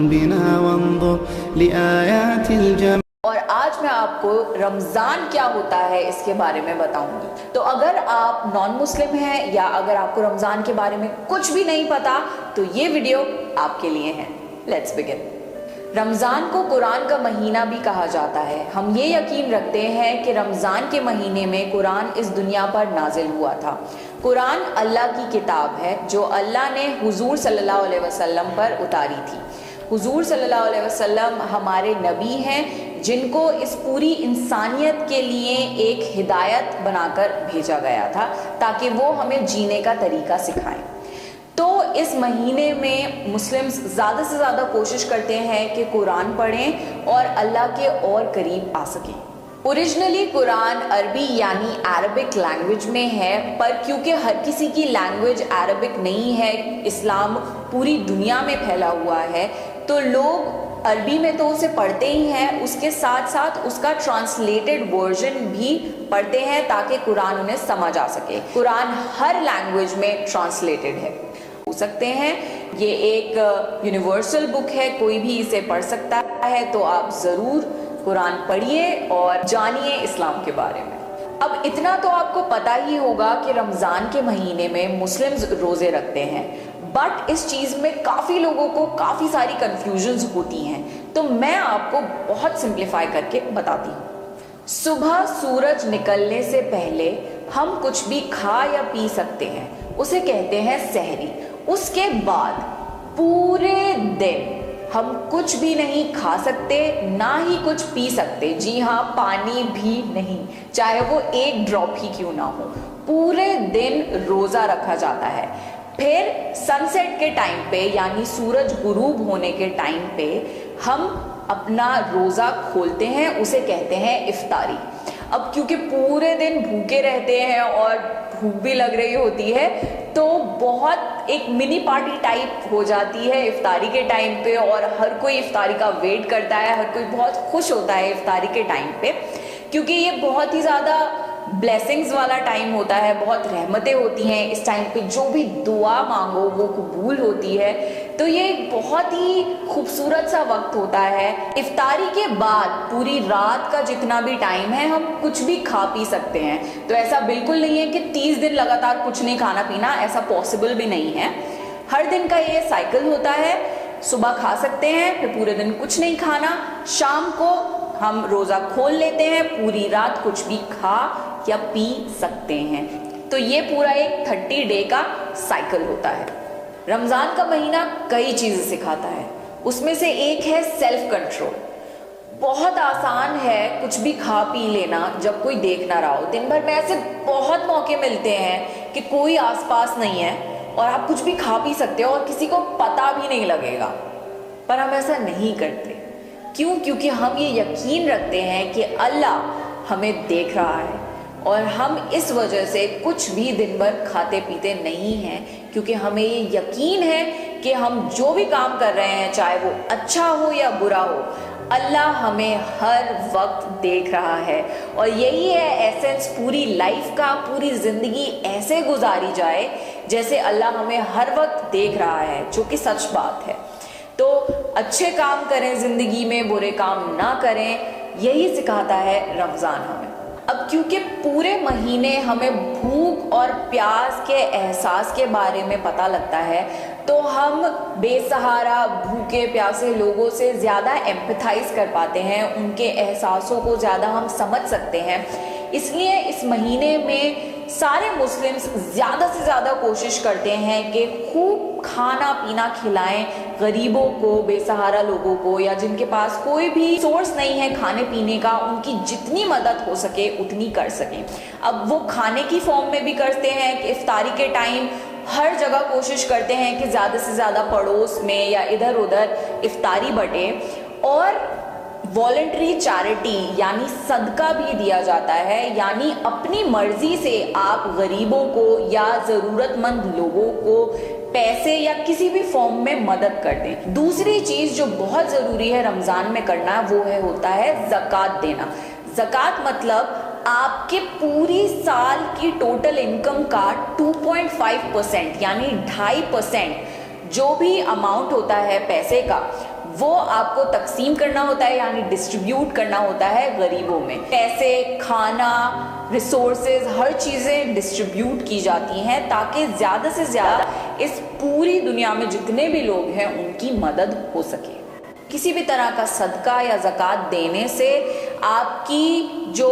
بنا وانظر لآيات الجمال. اور آج میں آپ کو رمضان کیا ہوتا ہے اس کے بارے میں بتاؤں گی. تو اگر آپ نان مسلم ہیں یا اگر آپ کو رمضان کے بارے میں کچھ بھی نہیں پتا تو یہ ویڈیو آپ کے لیے ہے. Let's begin. رمضان کو قرآن کا مہینہ بھی کہا جاتا ہے. ہم یہ یقین رکھتے ہیں کہ رمضان کے مہینے میں قرآن اس دنیا پر نازل ہوا تھا. قرآن اللہ کی کتاب ہے جو اللہ نے حضور صلی اللہ علیہ وسلم پر اتاری تھی. حضور صلی اللہ علیہ وسلم ہمارے نبی ہیں جن کو اس پوری انسانیت کے لیے ایک ہدایت بنا کر بھیجا گیا تھا تاکہ وہ ہمیں جینے کا طریقہ سکھائیں. تو اس مہینے میں مسلمز زیادہ سے زیادہ کوشش کرتے ہیں کہ قرآن پڑھیں اور اللہ کے اور قریب آ سکیں. اوریجنلی قرآن عربی یعنی عربک لینگویج میں ہے، پر کیونکہ ہر کسی کی لینگویج عربک نہیں ہے، اسلام پوری دنیا میں پھیلا ہوا ہے، تو لوگ عربی میں تو اسے پڑھتے ہی ہیں، اس کے ساتھ ساتھ اس کا ٹرانسلیٹڈ ورژن بھی پڑھتے ہیں تاکہ قرآن انہیں سمجھ آ سکے. قرآن ہر لینگویج میں ٹرانسلیٹڈ ہے ہو سکتے ہیں. یہ ایک یونیورسل بک ہے، کوئی بھی اسے پڑھ سکتا ہے. تو آپ ضرور قرآن پڑھیے اور جانیے اسلام کے بارے میں. اب اتنا تو آپ کو پتہ ہی ہوگا کہ رمضان کے مہینے میں مسلمز روزے رکھتے ہیں، بٹ اس چیز میں کافی لوگوں کو کافی ساری کنفیوژنز ہوتی ہیں. تو میں آپ کو بہت سمپلیفائی کر کے بتاتی ہوں. صبح سورج نکلنے سے پہلے ہم کچھ بھی کھا یا پی سکتے ہیں، اسے کہتے ہیں سحری. اس کے بعد پورے دن ہم کچھ بھی نہیں کھا سکتے نہ ہی کچھ پی سکتے. جی ہاں، پانی بھی نہیں، چاہے وہ ایک ڈراپ ہی کیوں نہ ہو. پورے دن روزہ رکھا جاتا ہے. پھر سن سیٹ کے ٹائم پہ یعنی سورج غروب ہونے کے ٹائم پہ ہم اپنا روزہ کھولتے ہیں، اسے کہتے ہیں افطاری. اب کیونکہ پورے دن بھوکے رہتے ہیں اور بھوک بھی لگ رہی ہوتی ہے تو بہت ایک منی پارٹی ٹائپ ہو جاتی ہے افطاری کے ٹائم پہ، اور ہر کوئی افطاری کا ویٹ کرتا ہے، ہر کوئی بہت خوش ہوتا ہے افطاری کے ٹائم پہ، کیونکہ یہ بہت ہی زیادہ بلیسنگز والا ٹائم ہوتا ہے، بہت رحمتیں ہوتی ہیں اس ٹائم پہ، جو بھی دعا مانگو وہ قبول ہوتی ہے. تو یہ ایک بہت ہی خوبصورت سا وقت ہوتا ہے. افطاری کے بعد پوری رات کا جتنا بھی ٹائم ہے ہم کچھ بھی کھا پی سکتے ہیں. تو ایسا بالکل نہیں ہے کہ 30 دن لگاتار کچھ نہیں کھانا پینا، ایسا پاسبل بھی نہیں ہے. ہر دن کا یہ سائیکل ہوتا ہے. صبح کھا سکتے ہیں، پھر پورے دن کچھ نہیں کھانا، شام کو ہم روزہ کھول لیتے ہیں، پوری رات کچھ بھی کھا یا پی سکتے ہیں. تو یہ پورا ایک 30 ڈے کا سائیکل ہوتا ہے. رمضان کا مہینہ کئی چیزیں سکھاتا ہے، اس میں سے ایک ہے سیلف کنٹرول. بہت آسان ہے کچھ بھی کھا پی لینا جب کوئی دیکھ نہ رہا ہو. دن بھر میں ایسے بہت موقع ملتے ہیں کہ کوئی آس پاس نہیں ہے اور آپ کچھ بھی کھا پی سکتے ہو اور کسی کو پتہ بھی نہیں لگے گا، پر ہم ایسا نہیں کرتے. کیوں؟ کیونکہ ہم یہ یقین رکھتے ہیں کہ اللہ ہمیں دیکھ رہا ہے، اور ہم اس وجہ سے کچھ بھی دن بھر کھاتے پیتے نہیں ہیں، کیونکہ ہمیں یہ یقین ہے کہ ہم جو بھی کام کر رہے ہیں چاہے وہ اچھا ہو یا برا ہو، اللہ ہمیں ہر وقت دیکھ رہا ہے. اور یہی ہے ایسنس پوری لائف کا. پوری زندگی ایسے گزاری جائے جیسے اللہ ہمیں ہر وقت دیکھ رہا ہے، جو کہ سچ بات ہے. تو اچھے کام کریں زندگی میں، برے کام نہ کریں، یہی سکھاتا ہے رمضان ہمیں. اب کیونکہ پورے مہینے ہمیں بھوک اور پیاس کے احساس کے بارے میں پتہ لگتا ہے، تو ہم بے سہارا بھوکے پیاسے لوگوں سے زیادہ ایمپتھائز کر پاتے ہیں، ان کے احساسوں کو زیادہ ہم سمجھ سکتے ہیں. اس لیے اس مہینے میں سارے مسلمز زیادہ سے زیادہ کوشش کرتے ہیں کہ خوب کھانا پینا کھلائیں غریبوں کو، بے سہارا لوگوں کو، یا جن کے پاس کوئی بھی سورس نہیں ہے کھانے پینے کا، ان کی جتنی مدد ہو سکے اتنی کر سکیں. اب وہ کھانے کی فارم میں بھی کرتے ہیں کہ افطاری کے ٹائم ہر جگہ کوشش کرتے ہیں کہ زیادہ سے زیادہ پڑوس میں یا ادھر ادھر افطاری بٹے، اور والنٹری چیریٹی یعنی صدقہ بھی دیا جاتا ہے. یعنی اپنی مرضی سے آپ غریبوں کو یا ضرورت مند لوگوں کو پیسے یا کسی بھی فارم میں مدد کر دیں. دوسری چیز جو بہت ضروری ہے رمضان میں کرنا، وہ ہوتا ہے زکوٰۃ دینا. زکوٰۃ مطلب آپ کے پوری سال کی ٹوٹل انکم کا 2.5% یعنی 2.5% جو بھی اماؤنٹ ہوتا ہے پیسے کا، وہ آپ کو تقسیم کرنا ہوتا ہے، یعنی ڈسٹریبیوٹ کرنا ہوتا ہے غریبوں میں. پیسے، کھانا، ریسورسز، ہر چیزیں ڈسٹریبیوٹ کی جاتی ہیں تاکہ زیادہ سے زیادہ اس پوری دنیا میں جتنے بھی لوگ ہیں ان کی مدد ہو سکے. کسی بھی طرح کا صدقہ یا زکوٰۃ دینے سے آپ کی جو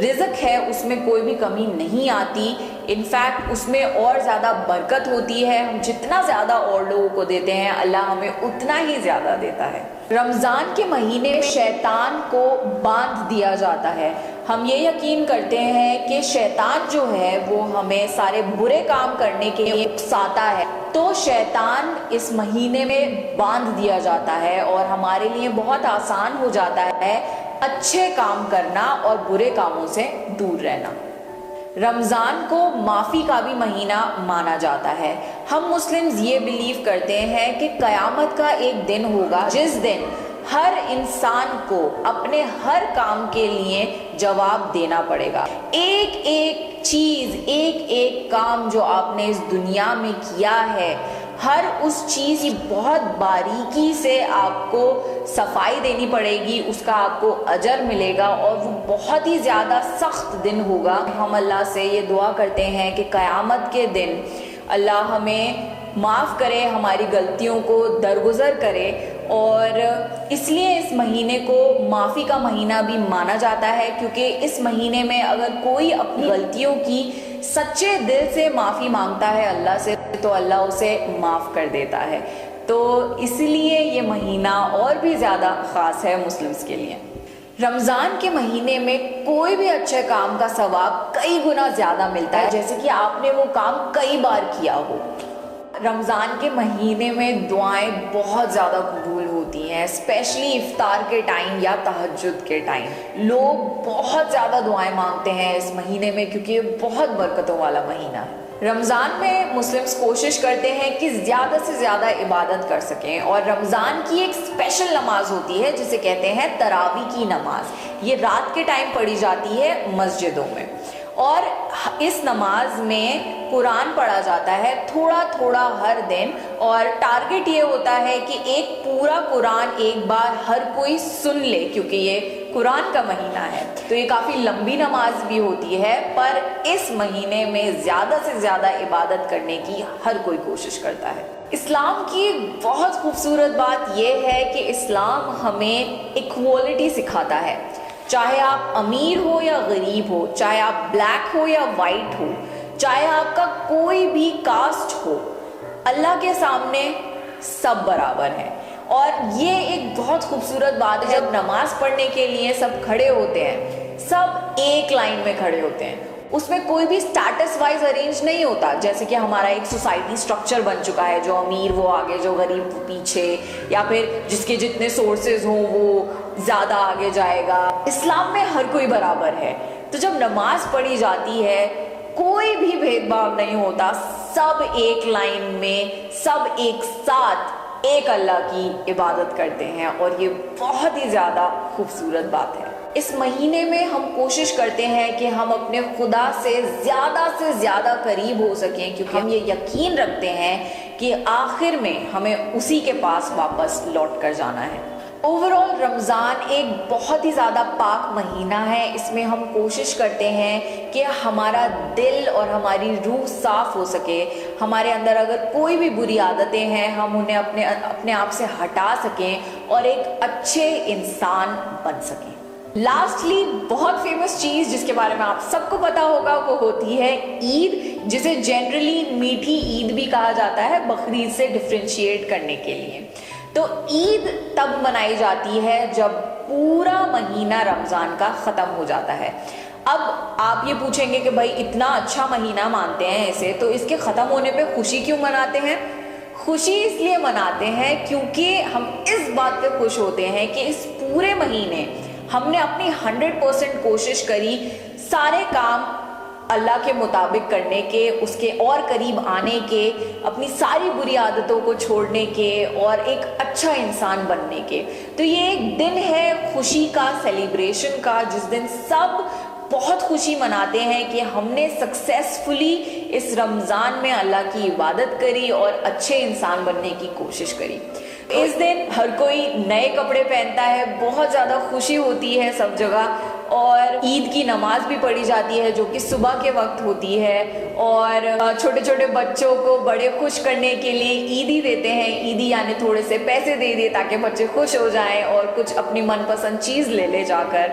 رزق ہے اس میں کوئی بھی کمی نہیں آتی، انفیکٹ اس میں اور زیادہ برکت ہوتی ہے. ہم جتنا زیادہ اور لوگوں کو دیتے ہیں اللہ ہمیں اتنا ہی زیادہ دیتا ہے. رمضان کے مہینے میں شیطان کو باندھ دیا جاتا ہے. ہم یہ یقین کرتے ہیں کہ شیطان جو ہے وہ ہمیں سارے برے کام کرنے کے لیے اکساتا ہے، تو شیطان اس مہینے میں باندھ دیا جاتا ہے اور ہمارے لیے بہت آسان ہو جاتا ہے اچھے کام کرنا اور برے کاموں سے دور رہنا. رمضان کو معافی کا بھی مہینہ مانا جاتا ہے. ہم مسلمز یہ بلیو کرتے ہیں کہ قیامت کا ایک دن ہوگا جس دن ہر انسان کو اپنے ہر کام کے لیے جواب دینا پڑے گا. ایک ایک چیز، ایک ایک کام جو آپ نے اس دنیا میں کیا ہے، ہر اس چیز کی بہت باریکی سے آپ کو صفائی دینی پڑے گی، اس کا آپ کو اجر ملے گا اور وہ بہت ہی زیادہ سخت دن ہوگا. ہم اللہ سے یہ دعا کرتے ہیں کہ قیامت کے دن اللہ ہمیں معاف کرے، ہماری غلطیوں کو درگزر کرے، اور اس لیے اس مہینے کو معافی کا مہینہ بھی مانا جاتا ہے کیونکہ اس مہینے میں اگر کوئی اپنی غلطیوں کی سچے دل سے معافی مانگتا ہے اللہ سے تو اللہ اسے معاف کر دیتا ہے. تو اس لیے یہ مہینہ اور بھی زیادہ خاص ہے مسلمز کے لیے. رمضان کے مہینے میں کوئی بھی اچھے کام کا ثواب کئی گنا زیادہ ملتا ہے، جیسے کہ آپ نے وہ کام کئی بار کیا ہو. رمضان کے مہینے میں دعائیں بہت زیادہ قبول ہوتی ہیں، اسپیشلی افطار کے ٹائم یا تہجد کے ٹائم. لوگ بہت زیادہ دعائیں مانگتے ہیں اس مہینے میں کیونکہ یہ بہت برکتوں والا مہینہ ہے. رمضان میں مسلمز کوشش کرتے ہیں کہ زیادہ سے زیادہ عبادت کر سکیں، اور رمضان کی ایک اسپیشل نماز ہوتی ہے جسے کہتے ہیں تراویح کی نماز. یہ رات کے ٹائم پڑھی جاتی ہے مسجدوں میں، اور اس نماز میں قرآن پڑھا جاتا ہے تھوڑا تھوڑا ہر دن، اور ٹارگٹ یہ ہوتا ہے کہ ایک پورا قرآن ایک بار ہر کوئی سن لے کیونکہ یہ قرآن کا مہینہ ہے. تو یہ کافی لمبی نماز بھی ہوتی ہے، پر اس مہینے میں زیادہ سے زیادہ عبادت کرنے کی ہر کوئی کوشش کرتا ہے. اسلام کی ایک بہت خوبصورت بات یہ ہے کہ اسلام ہمیں ایکوالٹی سکھاتا ہے. چاہے آپ امیر ہو یا غریب ہو، چاہے آپ بلیک ہو یا وائٹ ہو، چاہے آپ کا کوئی بھی کاسٹ ہو، اللہ کے سامنے سب برابر ہیں. اور یہ ایک بہت خوبصورت بات ہے، جب نماز پڑھنے کے لیے سب کھڑے ہوتے ہیں، سب ایک لائن میں کھڑے ہوتے ہیں، اس میں کوئی بھی سٹیٹس وائز ارینج نہیں ہوتا جیسے کہ ہمارا ایک سوسائٹی سٹرکچر بن چکا ہے، جو امیر وہ آگے، جو غریب وہ پیچھے، یا پھر جس کے جتنے سورسز ہوں وہ زیادہ آگے جائے گا. اسلام میں ہر کوئی برابر ہے. تو جب نماز پڑھی جاتی ہے کوئی بھی بھید بھاؤ نہیں ہوتا، سب ایک لائن میں، سب ایک ساتھ ایک اللہ کی عبادت کرتے ہیں، اور یہ بہت ہی زیادہ خوبصورت بات ہے. اس مہینے میں ہم کوشش کرتے ہیں کہ ہم اپنے خدا سے زیادہ قریب ہو سکیں کیونکہ ہم یہ یقین رکھتے ہیں کہ آخر میں ہمیں اسی کے پاس واپس لوٹ کر جانا ہے. اوورآل رمضان ایک بہت ہی زیادہ پاک مہینہ ہے. اس میں ہم کوشش کرتے ہیں کہ ہمارا دل اور ہماری روح صاف ہو سکے. ہمارے اندر اگر کوئی بھی بری عادتیں ہیں ہم انہیں اپنے آپ سے ہٹا سکیں اور ایک اچھے انسان بن سکیں. لاسٹلی بہت فیمس چیز جس کے بارے میں آپ سب کو پتا ہوگا وہ ہوتی ہے عید، جسے جنرلی میٹھی عید بھی کہا جاتا ہے بقرعید سے ڈفرینشیٹ کرنے کے لیے. تو عید تب منائی جاتی ہے جب پورا مہینہ رمضان کا ختم ہو جاتا ہے. اب آپ یہ پوچھیں گے کہ بھائی اتنا اچھا مہینہ مانتے ہیں اسے، تو اس کے ختم ہونے پہ خوشی کیوں مناتے ہیں؟ خوشی اس لیے مناتے ہیں کیونکہ ہم اس بات پہ خوش ہوتے ہیں کہ اس پورے مہینے ہم نے اپنی 100% کوشش کری سارے کام اللہ کے مطابق کرنے کے، اس کے اور قریب آنے کے، اپنی ساری بری عادتوں کو چھوڑنے کے اور ایک اچھا انسان بننے کے. تو یہ ایک دن ہے خوشی کا، سیلیبریشن کا، جس دن سب بہت خوشی مناتے ہیں کہ ہم نے سکسیسفلی اس رمضان میں اللہ کی عبادت کری اور اچھے انسان بننے کی کوشش کری. اس دن ہر کوئی نئے کپڑے پہنتا ہے، بہت زیادہ خوشی ہوتی ہے سب جگہ، اور عید کی نماز بھی پڑھی جاتی ہے جو کہ صبح کے وقت ہوتی ہے، اور چھوٹے چھوٹے بچوں کو بڑے خوش کرنے کے لیے عیدی دیتے ہیں، عیدی یعنی تھوڑے سے پیسے دے دیے تاکہ بچے خوش ہو جائیں اور کچھ اپنی من پسند چیز لے لے جا کر،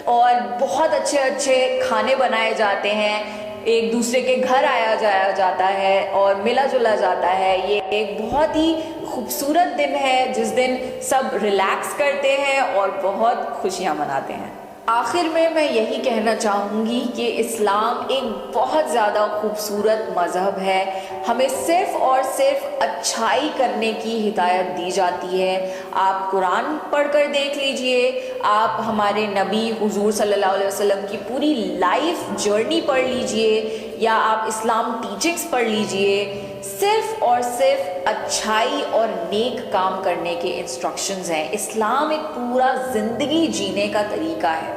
اور بہت اچھے اچھے کھانے بنائے جاتے ہیں، ایک دوسرے کے گھر آیا جایا جاتا ہے اور ملا جلا جاتا ہے۔ یہ ایک بہت ہی خوبصورت دن ہے جس دن سب ریلیکس کرتے ہیں اور بہت خوشیاں مناتے ہیں۔ آخر میں یہی کہنا چاہوں گی کہ اسلام ایک بہت زیادہ خوبصورت مذہب ہے، ہمیں صرف اور صرف اچھائی کرنے کی ہدایت دی جاتی ہے۔ آپ قرآن پڑھ کر دیکھ لیجئے، آپ ہمارے نبی حضور صلی اللہ علیہ وسلم کی پوری لائف جرنی پڑھ لیجئے، یا آپ اسلام ٹیچنگز پڑھ لیجئے، صرف اور صرف اچھائی اور نیک کام کرنے کے انسٹرکشنز ہیں۔ اسلام ایک پورا زندگی جینے کا طریقہ ہے۔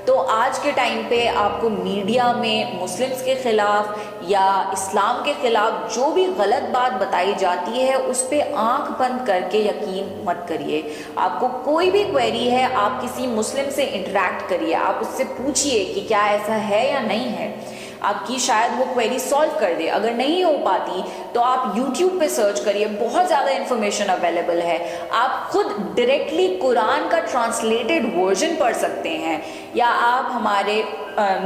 تو آج کے ٹائم پہ آپ کو میڈیا میں مسلمز کے خلاف یا اسلام کے خلاف جو بھی غلط بات بتائی جاتی ہے اس پہ آنکھ بند کر کے یقین مت کریے۔ آپ کو کوئی بھی کوئری ہے، آپ کسی مسلم سے انٹریکٹ کریے، آپ اس سے پوچھئے کہ کیا ایسا ہے یا نہیں ہے، آپ کی شاید وہ کوئری سالو کر دے۔ اگر نہیں ہو پاتی تو آپ یوٹیوب پہ سرچ کریے، بہت زیادہ انفارمیشن اویلیبل ہے، آپ خود ڈائریکٹلی قرآن کا ٹرانسلیٹڈ ورژن پڑھ سکتے ہیں، یا آپ ہمارے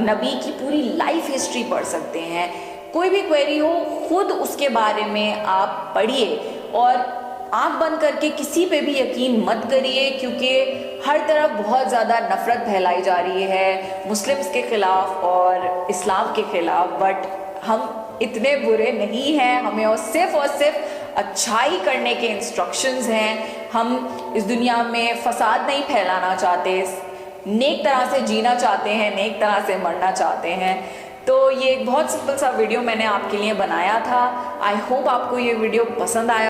نبی کی پوری لائف ہسٹری پڑھ سکتے ہیں۔ کوئی بھی کوئری ہو خود اس کے بارے میں آپ پڑھیے، اور آنکھ بند کر کے کسی پہ بھی یقین مت کریے، کیونکہ ہر طرف بہت زیادہ نفرت پھیلائی جا رہی ہے مسلمز کے خلاف اور اسلام کے خلاف، بٹ ہم اتنے برے نہیں ہیں، ہمیں اور صرف اچھائی کرنے کے انسٹرکشنز ہیں۔ ہم اس دنیا میں فساد نہیں پھیلانا چاہتے، نیک طرح سے جینا چاہتے ہیں، نیک طرح سے مرنا چاہتے ہیں۔ تو یہ ایک بہت سمپل سا ویڈیو میں نے آپ کے لیے بنایا تھا۔ آئی ہوپ آپ کو یہ ویڈیو پسند آیا